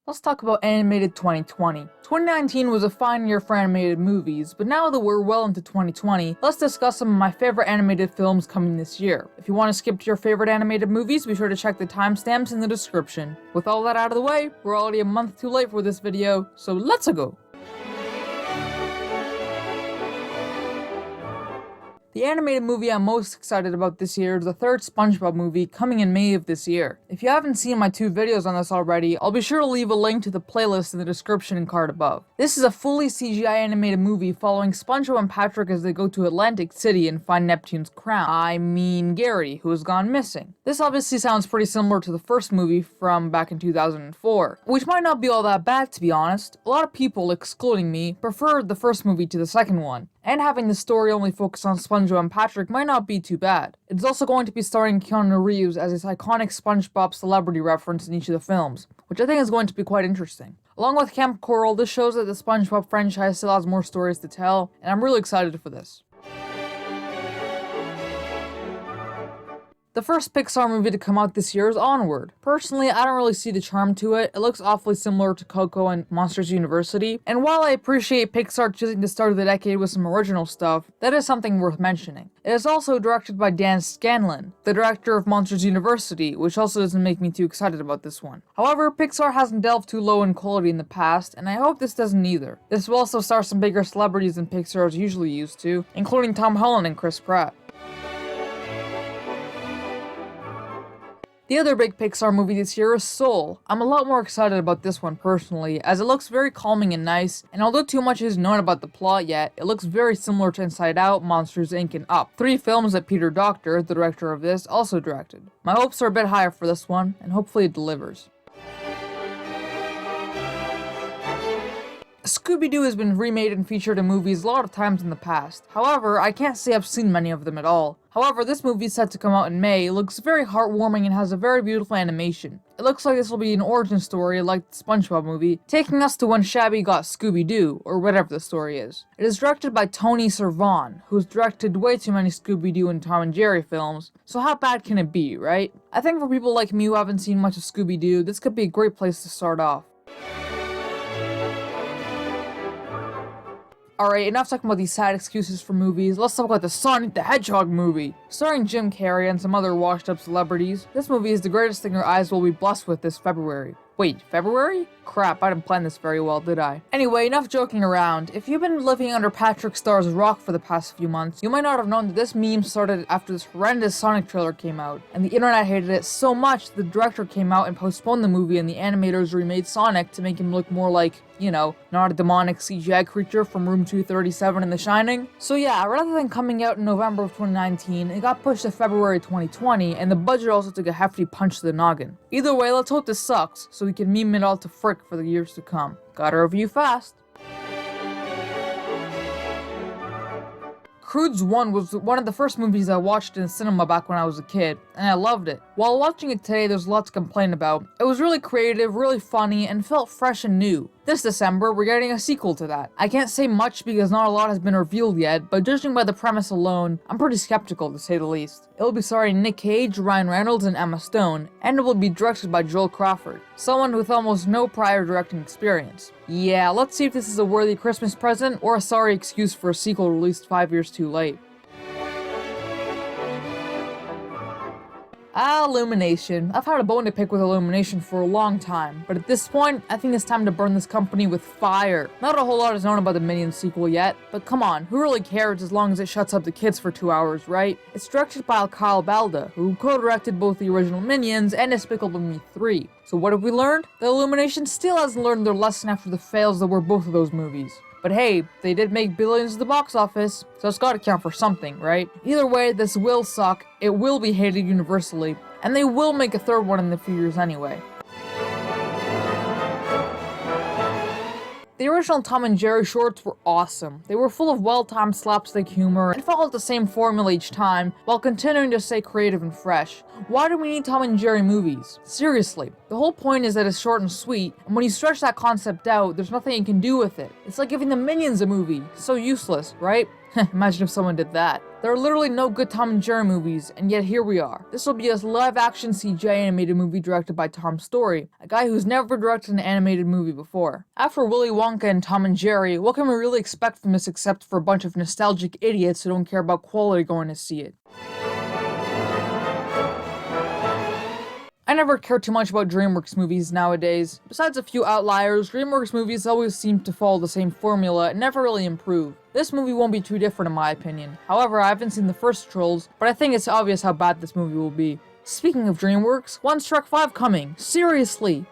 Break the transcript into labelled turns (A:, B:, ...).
A: Let's talk about animated 2020. 2019 was a fine year for animated movies, but now that we're well into 2020, let's discuss some of my favorite animated films coming this year. If you want to skip to your favorite animated movies, be sure to check the timestamps in the description. With all that out of the way, we're already a month too late for this video, so let's go! The animated movie I'm most excited about this year is the third SpongeBob movie coming in May of this year. If you haven't seen my two videos on this already, I'll be sure to leave a link to the playlist in the description and card above. This is a fully CGI animated movie following SpongeBob and Patrick as they go to Atlantic City and find Neptune's crown. I mean Gary, who has gone missing. This obviously sounds pretty similar to the first movie from back in 2004, which might not be all that bad to be honest. A lot of people, excluding me, preferred the first movie to the second one. And having the story only focus on SpongeBob and Patrick might not be too bad. It's also going to be starring Keanu Reeves as his iconic SpongeBob celebrity reference in each of the films, which I think is going to be quite interesting. Along with Camp Coral, this shows that the SpongeBob franchise still has more stories to tell, and I'm really excited for this. The first Pixar movie to come out this year is Onward. Personally, I don't really see the charm to it. It looks awfully similar to Coco and Monsters University, and while I appreciate Pixar choosing to start the decade with some original stuff, that is something worth mentioning. It is also directed by Dan Scanlon, the director of Monsters University, which also doesn't make me too excited about this one. However, Pixar hasn't delved too low in quality in the past, and I hope this doesn't either. This will also star some bigger celebrities than Pixar is usually used to, including Tom Holland and Chris Pratt. The other big Pixar movie this year is Soul. I'm a lot more excited about this one personally, as it looks very calming and nice, and although too much is known about the plot yet, it looks very similar to Inside Out, Monsters Inc. and Up, three films that Peter Docter, the director of this, also directed. My hopes are a bit higher for this one, and hopefully it delivers. Scooby-Doo has been remade and featured in movies a lot of times in the past. However, I can't say I've seen many of them at all. However, this movie is set to come out in May. It looks very heartwarming and has a very beautiful animation. It looks like this will be an origin story like the SpongeBob movie, taking us to when Shabby got Scooby-Doo, or whatever the story is. It is directed by Tony Servan, who's directed way too many Scooby-Doo and Tom and Jerry films, so how bad can it be, right? I think for people like me who haven't seen much of Scooby-Doo, this could be a great place to start off. Alright, enough talking about these sad excuses for movies, let's talk about the Sonic the Hedgehog movie. Starring Jim Carrey and some other washed up celebrities, this movie is the greatest thing our eyes will be blessed with this February. Wait, February? Crap, I didn't plan this very well, did I? Anyway, enough joking around. If you've been living under Patrick Star's rock for the past few months, you might not have known that this meme started after this horrendous Sonic trailer came out, and the internet hated it so much the director came out and postponed the movie and the animators remade Sonic to make him look more like, you know, not a demonic CGI creature from Room 237 in The Shining. So yeah, rather than coming out in November of 2019, it got pushed to February 2020, and the budget also took a hefty punch to the noggin. Either way, let's hope this sucks, so we can meme it all to frick for the years to come. Gotta review fast. Croods 1 was one of the first movies I watched in the cinema back when I was a kid, and I loved it. While watching it today, there's a lot to complain about. It was really creative, really funny, and felt fresh and new. This December, we're getting a sequel to that. I can't say much because not a lot has been revealed yet, but judging by the premise alone, I'm pretty skeptical to say the least. It will be starring Nick Cage, Ryan Reynolds, and Emma Stone, and it will be directed by Joel Crawford, someone with almost no prior directing experience. Yeah, let's see if this is a worthy Christmas present or a sorry excuse for a sequel released 5 years too late. Illumination. I've had a bone to pick with Illumination for a long time, but at this point, I think it's time to burn this company with fire. Not a whole lot is known about the Minions sequel yet, but come on, who really cares as long as it shuts up the kids for 2 hours, right? It's directed by Kyle Balda, who co-directed both the original Minions and Despicable Me 3. So what have we learned? The Illumination still hasn't learned their lesson after the fails that were both of those movies. But hey, they did make billions at the box office, so it's gotta count for something, right? Either way, this will suck, it will be hated universally, and they will make a third one in a few years anyway. The original Tom and Jerry shorts were awesome. They were full of well-timed slapstick humor and followed the same formula each time, while continuing to stay creative and fresh. Why do we need Tom and Jerry movies? Seriously, the whole point is that it's short and sweet, and when you stretch that concept out, there's nothing you can do with it. It's like giving the Minions a movie. So useless, right? Imagine if someone did that. There are literally no good Tom and Jerry movies, and yet here we are. This will be a live-action CGI animated movie directed by Tom Story, a guy who's never directed an animated movie before. After Willy Wonka and Tom and Jerry, what can we really expect from this except for a bunch of nostalgic idiots who don't care about quality going to see it? I never care too much about DreamWorks movies nowadays. Besides a few outliers, DreamWorks movies always seem to follow the same formula and never really improve. This movie won't be too different in my opinion. However, I haven't seen the first Trolls, but I think it's obvious how bad this movie will be. Speaking of DreamWorks, One Strike 5 coming! Seriously!